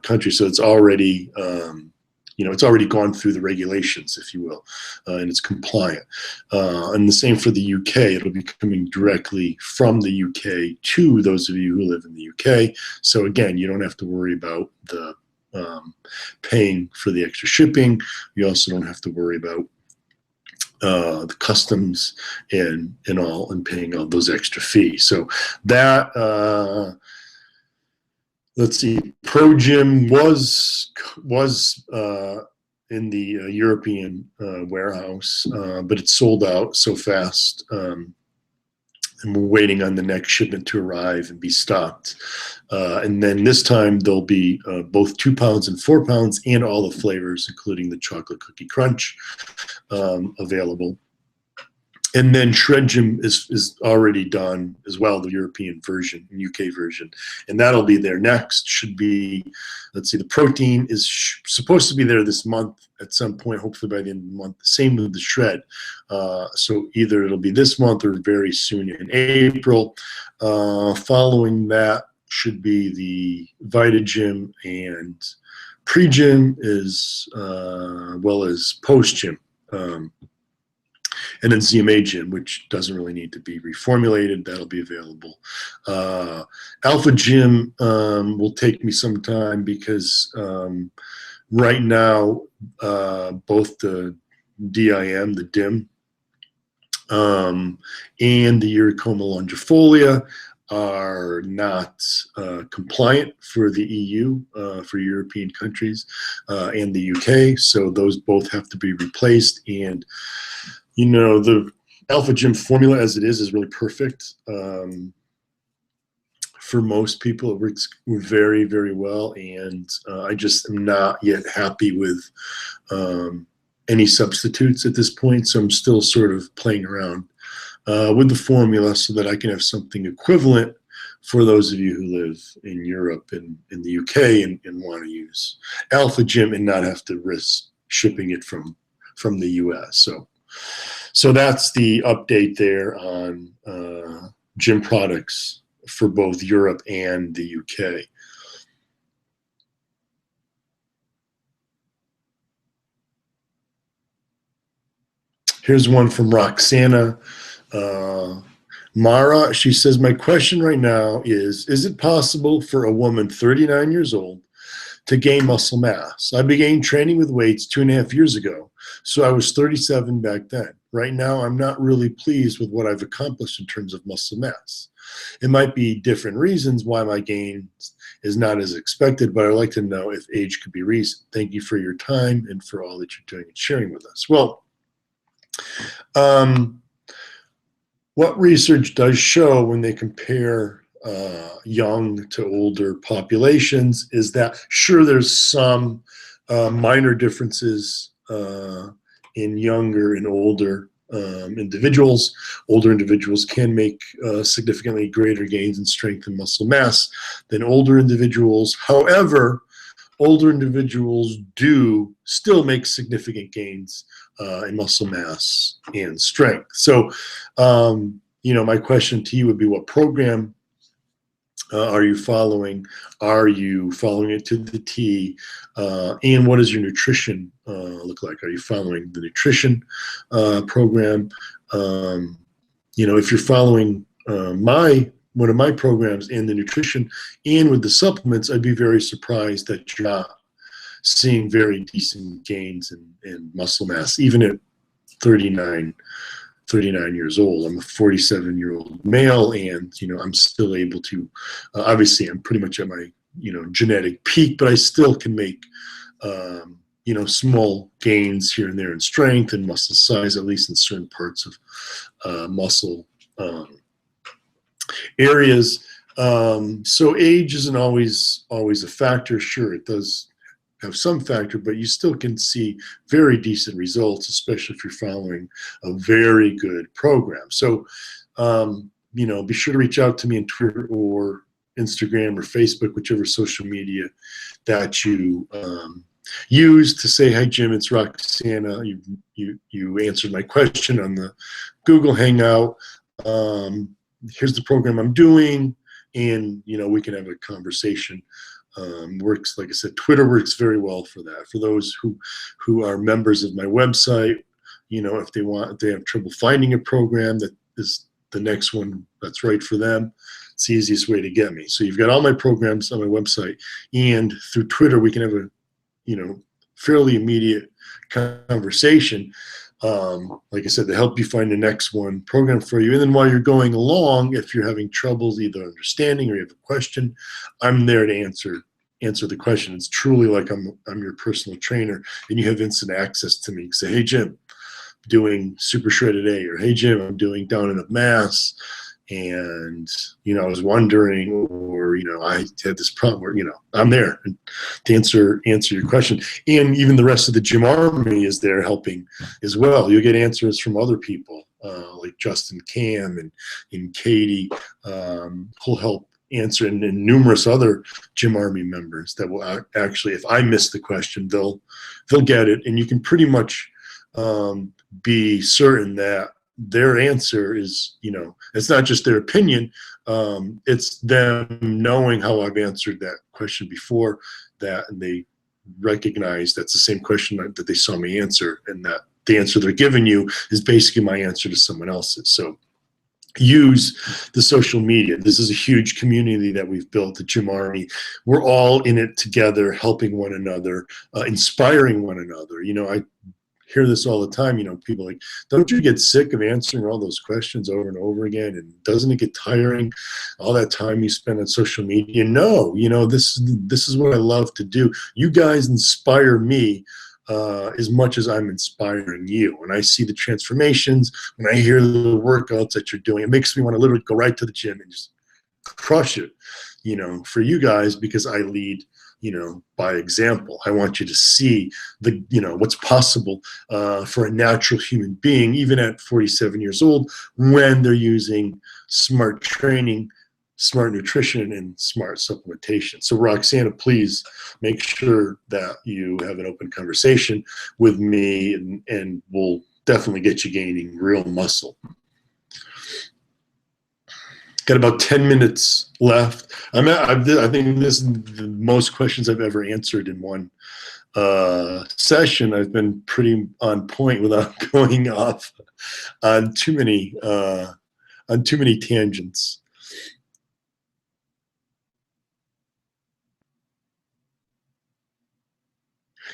country. So it's already, it's already gone through the regulations, if you will, and it's compliant. And the same for the UK. It'll be coming directly from the UK to those of you who live in the UK. So again, you don't have to worry about the paying for the extra shipping. You also don't have to worry about the customs and paying all those extra fees. So that, let's see, Pro Gym was in the European warehouse, but it sold out so fast, and we're waiting on the next shipment to arrive and be stocked. And then this time there'll be both 2 pounds and 4 pounds and all the flavors, including the chocolate cookie crunch, available. And then Shred Gym is already done as well, the European version, UK version, and that'll be there next. Should be, let's see, the protein is supposed to be there this month at some point, hopefully by the end of the month. Same with the Shred. So either it'll be this month or very soon in April. Following that should be the VitaGym and pre-gym, as well as post-gym. And then ZMA Gym, which doesn't really need to be reformulated. That'll be available. Alpha Gym will take me some time because right now both the DIM, the DIM, and the Uricoma longifolia are not compliant for the EU, for European countries, and the UK. So those both have to be replaced. And the Alpha Gym formula as it is really perfect. For most people, it works very, very well. And I just am not yet happy with any substitutes at this point. So I'm still sort of playing around with the formula so that I can have something equivalent for those of you who live in Europe and in the UK and want to use Alpha Gym and not have to risk shipping it from the US. So that's the update there on gym products for both Europe and the UK. Here's one from Roxana Mara. She says, my question right now is it possible for a woman 39 years old to gain muscle mass? I began training with weights 2.5 years ago, so I was 37 back then. Right now, I'm not really pleased with what I've accomplished in terms of muscle mass. It might be different reasons why my gain is not as expected, but I'd like to know if age could be reason. Thank you for your time and for all that you're doing and sharing with us. Well, what research does show when they compare young to older populations is that, sure, there's some minor differences in younger and older individuals. Older individuals can make significantly greater gains in strength and muscle mass than older individuals. However, older individuals do still make significant gains in muscle mass and strength. So, you know, my question to you would be, what program are you following? Are you following it to the T? And what does your nutrition look like? Are you following the nutrition program? You know, if you're following one of my programs in the nutrition and with the supplements, I'd be very surprised that you're not seeing very decent gains in muscle mass, even at 39 years old. I'm a 47-year-old male, and, you know, I'm still able to, obviously I'm pretty much at my, you know, genetic peak, but I still can make, you know, small gains here and there in strength and muscle size, at least in certain parts of muscle areas. So age isn't always a factor. Sure, it does have some factor, but you still can see very decent results, especially if you're following a very good program. So, you know, be sure to reach out to me on Twitter or Instagram or Facebook, whichever social media that you use, to say, "Hi Jim, it's Roxana. You answered my question on the Google Hangout. Here's the program I'm doing," and, you know, we can have a conversation. Works, like I said, Twitter works very well for that. For those who are members of my website, you know, if they have trouble finding a program that is the next one that's right for them, it's the easiest way to get me. So you've got all my programs on my website, and through Twitter we can have a, you know, fairly immediate conversation. Like I said, to help you find the next one program for you. And then while you're going along, if you're having troubles either understanding or you have a question, I'm there to answer the question. It's truly like I'm your personal trainer, and you have instant access to me. Say, "Hey Jim, I'm doing super shredded A," or, "Hey Jim, I'm doing down enough mass, and, you know, I was wondering," or, you know, "I had this problem," or, you know, I'm there to answer your question. And even the rest of the gym army is there helping as well. You'll get answers from other people, like Justin Cam and Katie, who'll help answer, and numerous other gym army members that will actually, if I miss the question, they'll get it. And you can pretty much be certain that their answer is, you know, it's not just their opinion, it's them knowing how I've answered that question before, that, and they recognize that's the same question that they saw me answer, and that the answer they're giving you is basically my answer to someone else's. So use the social media. This is a huge community that we've built, the Gym Army. We're all in it together, helping one another, inspiring one another. You know, I hear this all the time, you know, people like, "Don't you get sick of answering all those questions over and over again? And doesn't it get tiring, all that time you spend on social media?" No, you know, this is what I love to do. You guys inspire me as much as I'm inspiring you. When I see the transformations, when I hear the workouts that you're doing, it makes me want to literally go right to the gym and just crush it, you know, for you guys, because I lead, you know, by example. I want you to see the, you know, what's possible for a natural human being, even at 47 years old, when they're using smart training, smart nutrition, and smart supplementation. So Roxana, please make sure that you have an open conversation with me, and we'll definitely get you gaining real muscle. Got about 10 minutes left. I think this is the most questions I've ever answered in one session. I've been pretty on point without going off on too many tangents.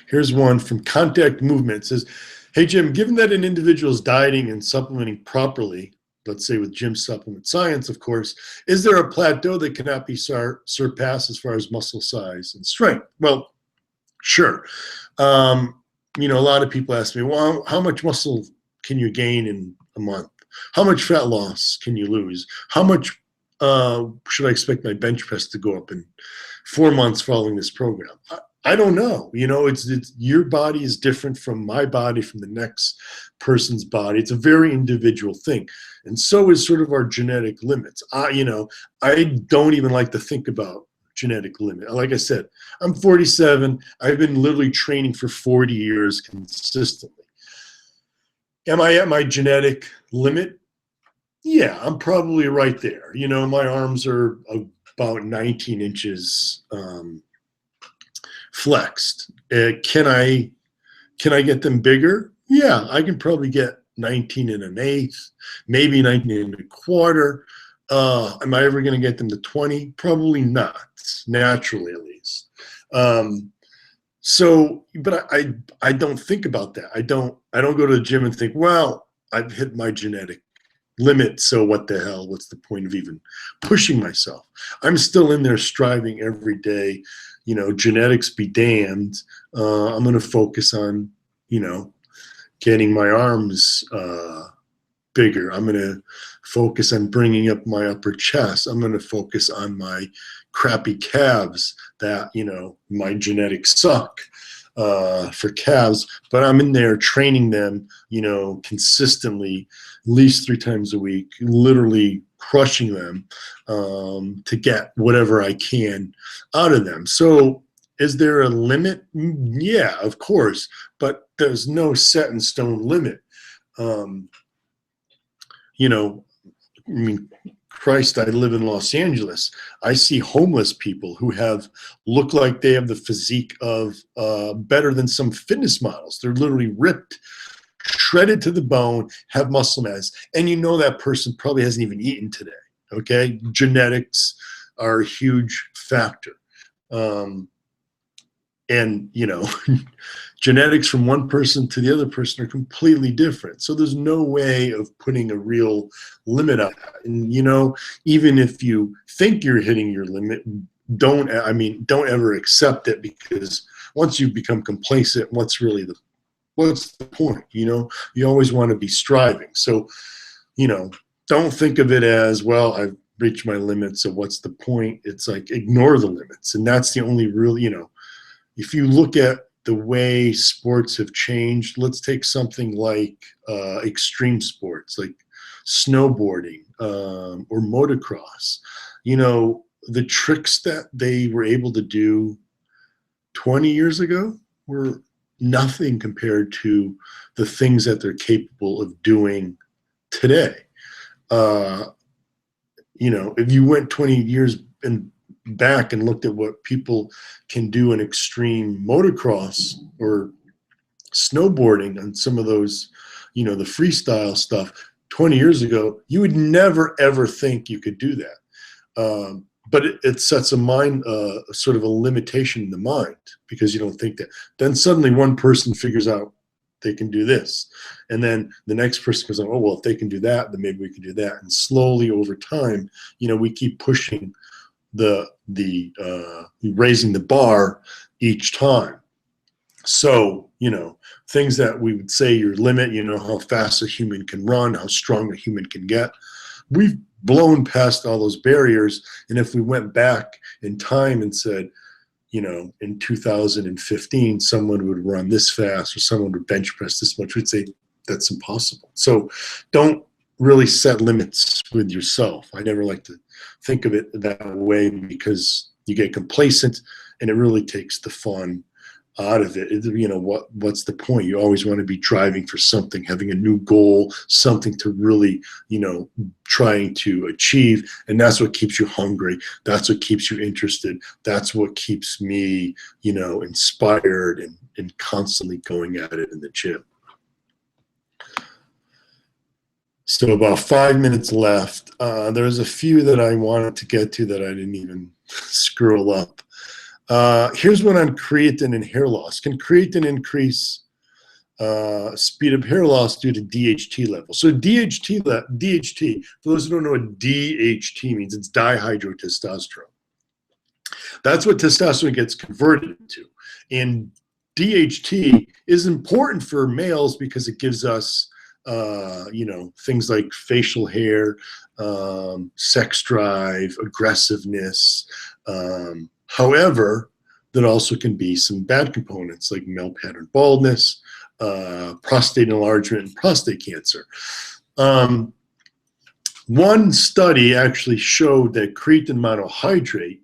Here's one from Contact Movement. It says, "Hey Jim, given that an individual is dieting and supplementing properly, let's say with JYM Supplement Science, of course, is there a plateau that cannot be surpassed as far as muscle size and strength?" Well, sure. You know, a lot of people ask me, "Well, how much muscle can you gain in a month? How much fat loss can you lose? How much should I expect my bench press to go up in 4 months following this program?" I don't know. You know, it's your body is different from my body, from the next person's body. It's a very individual thing. And so is sort of our genetic limits. You know, I don't even like to think about genetic limit. Like I said, I'm 47. I've been literally training for 40 years consistently. Am I at my genetic limit? Yeah, I'm probably right there. You know, my arms are about 19 inches flexed. Can I get them bigger? Yeah, I can probably get 19 and an eighth, maybe 19 and a quarter. Am I ever going to get them to 20? Probably not, naturally at least. But I don't think about that. I don't go to the gym and think, well, I've hit my genetic limit, so what the hell? What's the point of even pushing myself? I'm still in there striving every day. You know, genetics be damned. I'm going to focus on, you know, getting my arms bigger. I'm going to focus on bringing up my upper chest. I'm going to focus on my crappy calves that, you know, my genetics suck for calves, but I'm in there training them, you know, consistently, at least 3 times a week, literally crushing them to get whatever I can out of them. So is there a limit? Yeah, of course, but there's no set in stone limit. You know, I mean, Christ, I live in Los Angeles. I see homeless people who look like they have the physique of better than some fitness models. They're literally ripped, shredded to the bone, have muscle mass, and you know that person probably hasn't even eaten today. Okay, genetics are a huge factor. And, you know, genetics from one person to the other person are completely different. So there's no way of putting a real limit on that. And, you know, even if you think you're hitting your limit, don't ever accept it, because once you become complacent, what's the point? You know, you always want to be striving. So, you know, don't think of it as, well, I've reached my limits, so what's the point? It's like, ignore the limits. And that's the only real, you know, if you look at the way sports have changed, let's take something like extreme sports, like snowboarding or motocross. You know, the tricks that they were able to do 20 years ago were nothing compared to the things that they're capable of doing today. You know, if you went 20 years back and looked at what people can do in extreme motocross or snowboarding and some of those, you know, the freestyle stuff 20 years ago, you would never ever think you could do that. But it sets a mind, sort of a limitation in the mind, because you don't think that. Then suddenly one person figures out they can do this, and then the next person goes, oh, well, if they can do that, then maybe we can do that. And slowly over time, you know, we keep pushing raising the bar each time. So, you know, things that we would say your limit, you know, how fast a human can run, how strong a human can get. We've blown past all those barriers. And if we went back in time and said, you know, in 2015, someone would run this fast or someone would bench press this much, we'd say that's impossible. So don't really set limits with yourself. I never like to think of it that way, because you get complacent and it really takes the fun out of it. You know, what's the point? You always want to be driving for something, having a new goal, something to really, you know, trying to achieve. And that's what keeps you hungry. That's what keeps you interested. That's what keeps me, you know, inspired and constantly going at it in the gym. So about 5 minutes left. There's a few that I wanted to get to that I didn't even scroll up. Here's one on creatine and hair loss. Can creatine increase speed of hair loss due to DHT levels? So DHT, for those who don't know what DHT means, it's dihydrotestosterone. That's what testosterone gets converted into. And DHT is important for males because it gives us you know, things like facial hair, sex drive, aggressiveness. However, there also can be some bad components like male pattern baldness, prostate enlargement, and prostate cancer. One study actually showed that creatine monohydrate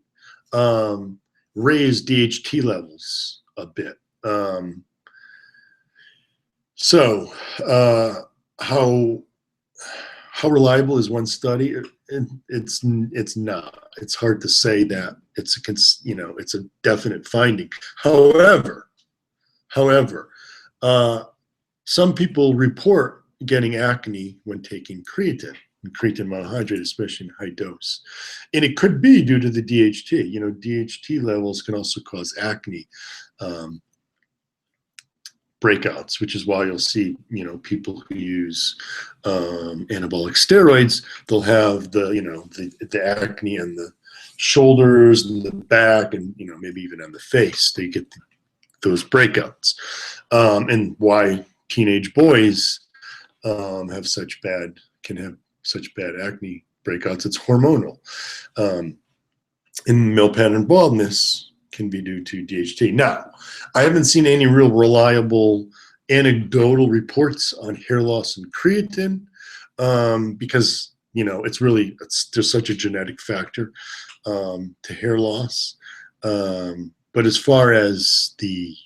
raise DHT levels a bit. So how reliable is one study? It's not. It's hard to say that it's a definite finding. However, some people report getting acne when taking creatine monohydrate, especially in high dose, and it could be due to the DHT. DHT levels can also cause acne breakouts, which is why you'll see, people who use anabolic steroids, they'll have the acne on the shoulders and the back, and maybe even on the face. They get those breakouts, and why teenage boys can have such bad acne breakouts. It's hormonal, and male pattern baldness can be due to DHT. Now, I haven't seen any real reliable anecdotal reports on hair loss and creatine, because there's such a genetic factor to hair loss. But as far as the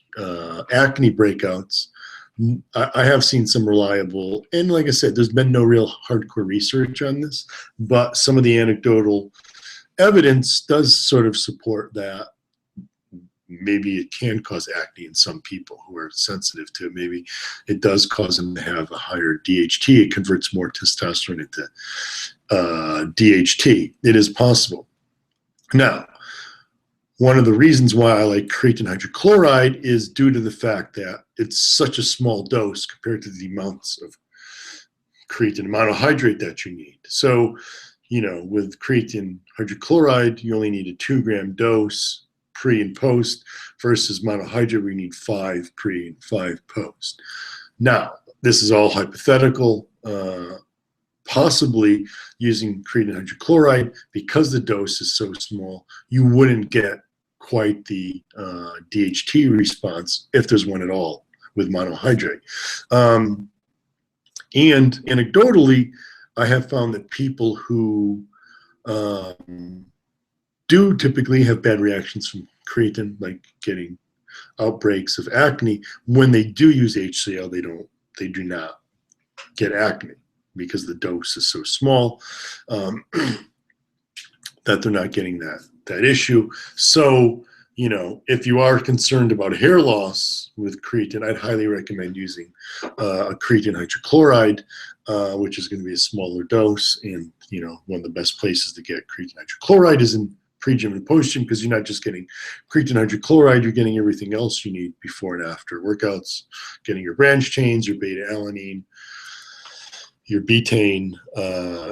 acne breakouts, I have seen some reliable, and like I said, there's been no real hardcore research on this, but some of the anecdotal evidence does sort of support that maybe it can cause acne in some people who are sensitive to it. Maybe it does cause them to have a higher DHT. It converts more testosterone into DHT. It is possible. Now, one of the reasons why I like creatine hydrochloride is due to the fact that it's such a small dose compared to the amounts of creatine monohydrate that you need. So, with creatine hydrochloride, you only need a 2-gram dose pre and post, versus monohydrate where you need 5 pre and 5 post. Now, this is all hypothetical. Possibly using creatine hydrochloride, because the dose is so small, you wouldn't get quite the DHT response, if there's one at all, with monohydrate. And anecdotally, I have found that people who do typically have bad reactions from creatine, like getting outbreaks of acne, when they do use HCl, they do not get acne, because the dose is so small that they're not getting that issue. So, if you are concerned about hair loss with creatine, I'd highly recommend using a creatine hydrochloride, which is going to be a smaller dose. And, one of the best places to get creatine hydrochloride is in pre-gym and post-gym, because you're not just getting creatine hydrochloride, you're getting everything else you need before and after workouts, getting your branch chains, your beta-alanine, your betaine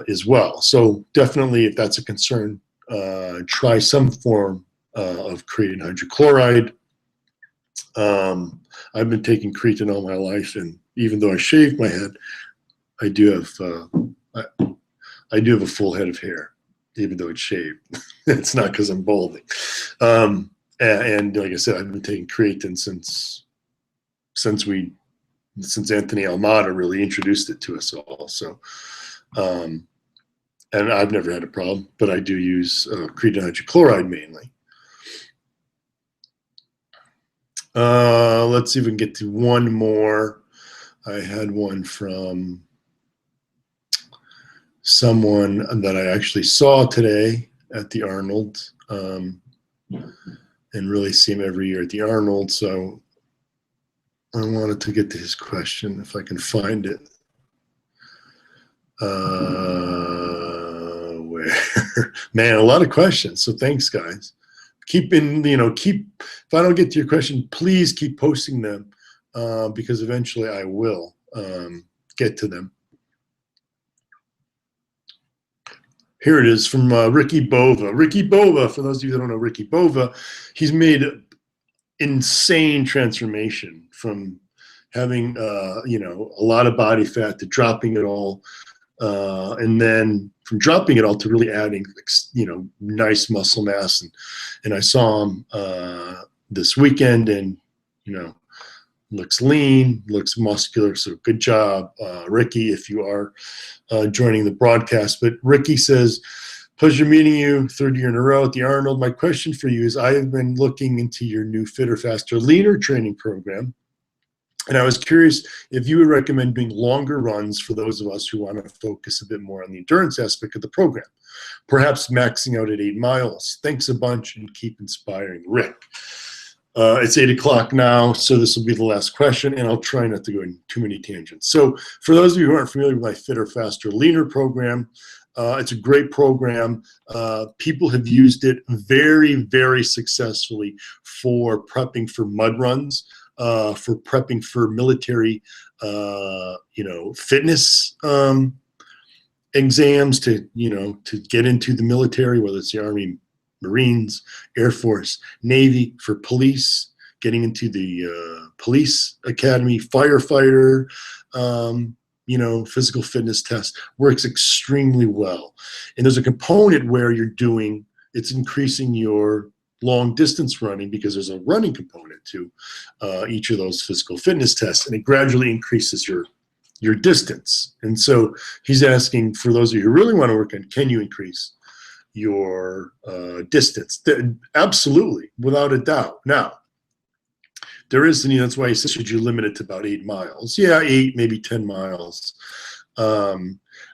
as well. So definitely, if that's a concern, try some form of creatine hydrochloride. I've been taking creatine all my life, and even though I shaved my head, I do have a full head of hair, even though it's shaved. It's not because I'm balding. And like I said, I've been taking creatine since Anthony Almada really introduced it to us all. So, and I've never had a problem, but I do use creatine hydrochloride mainly. Let's see if we can get to one more. I had one from someone that I actually saw today at the Arnold, and really see him every year at the Arnold. So I wanted to get to his question, if I can find it. Where? Man, a lot of questions. So thanks, guys. If I don't get to your question, please keep posting them, because eventually I will get to them. Here it is from Ricky Bova. Ricky Bova, for those of you that don't know Ricky Bova, he's made insane transformation from having a lot of body fat to dropping it all, and then from dropping it all to really adding nice muscle mass. And I saw him this weekend, and looks lean, looks muscular. So good job, Ricky, if you are joining the broadcast. But Ricky says, Pleasure meeting you, third year in a row at the Arnold. My question for you is, I have been looking into your new Fitter, Faster, Leaner training program, and I was curious if you would recommend doing longer runs for those of us who want to focus a bit more on the endurance aspect of the program, perhaps maxing out at 8 miles. Thanks a bunch and keep inspiring, Rick. It's 8 o'clock now, so this will be the last question, and I'll try not to go in too many tangents. So for those of you who aren't familiar with my Fitter, Faster, Leaner program, it's a great program. People have used it very, very successfully for prepping for mud runs, for prepping for military, fitness exams to get into the military, whether it's the Army, Marines, Air Force, Navy, for police, getting into the police academy, firefighter, physical fitness test works extremely well. And there's a component where it's increasing your long distance running, because there's a running component to each of those physical fitness tests, and it gradually increases your distance. And so he's asking, for those of you who really want to work on, can you increase your distance? Absolutely, without a doubt. Now, there is, that's why he says, should you limit it to about 8 miles? Yeah, 8, maybe 10 miles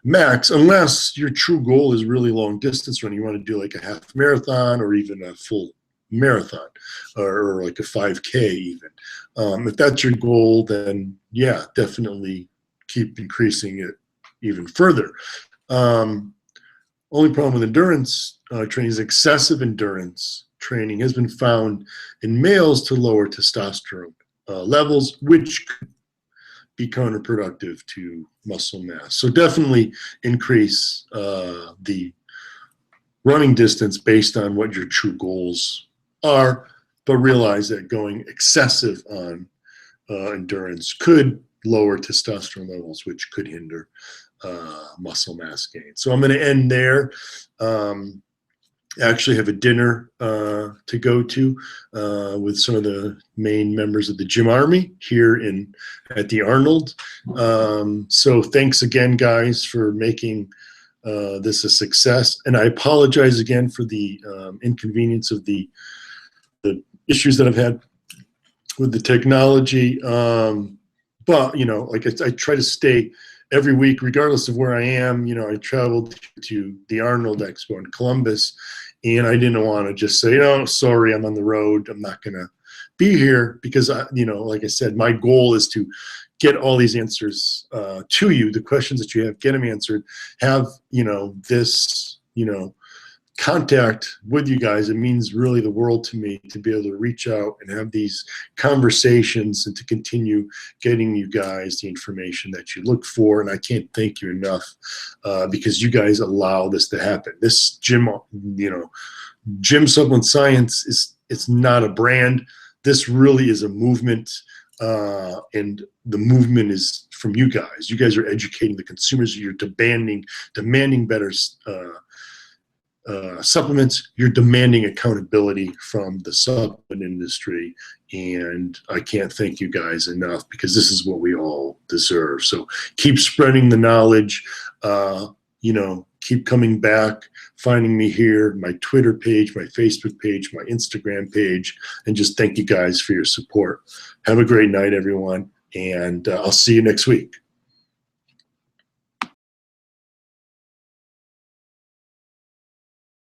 max, unless your true goal is really long distance running. You want to do like a half marathon or even a full marathon, or like a 5K even. If that's your goal, then yeah, definitely keep increasing it even further. Only problem with endurance training is excessive endurance training has been found in males to lower testosterone levels, which could be counterproductive to muscle mass. So definitely increase the running distance based on what your true goals are, but realize that going excessive on endurance could lower testosterone levels, which could hinder muscle mass gain. So I'm going to end there. Actually have a dinner to go to with some of the main members of the gym army here at the Arnold. So thanks again, guys, for making this a success. And I apologize again for the inconvenience of the issues that I've had with the technology. But, I try to stay every week, regardless of where I am. I traveled to the Arnold Expo in Columbus, and I didn't want to just say, oh, sorry, I'm on the road, I'm not going to be here, because, like I said, my goal is to get all these answers to you, the questions that you have, get them answered, have, this, contact with you guys. It means really the world to me to be able to reach out and have these conversations and to continue getting you guys the information that you look for. And I can't thank you enough because you guys allow this to happen. This JYM Supplement Science it's not a brand. This really is a movement, and the movement is from you guys. You guys are educating the consumers. You're demanding better supplements. You're demanding accountability from the supplement industry, and I can't thank you guys enough, because this is what we all deserve. So keep spreading the knowledge, keep coming back, finding me here, my Twitter page, my Facebook page, my Instagram page, and just thank you guys for your support. Have a great night, everyone, and I'll see you next week.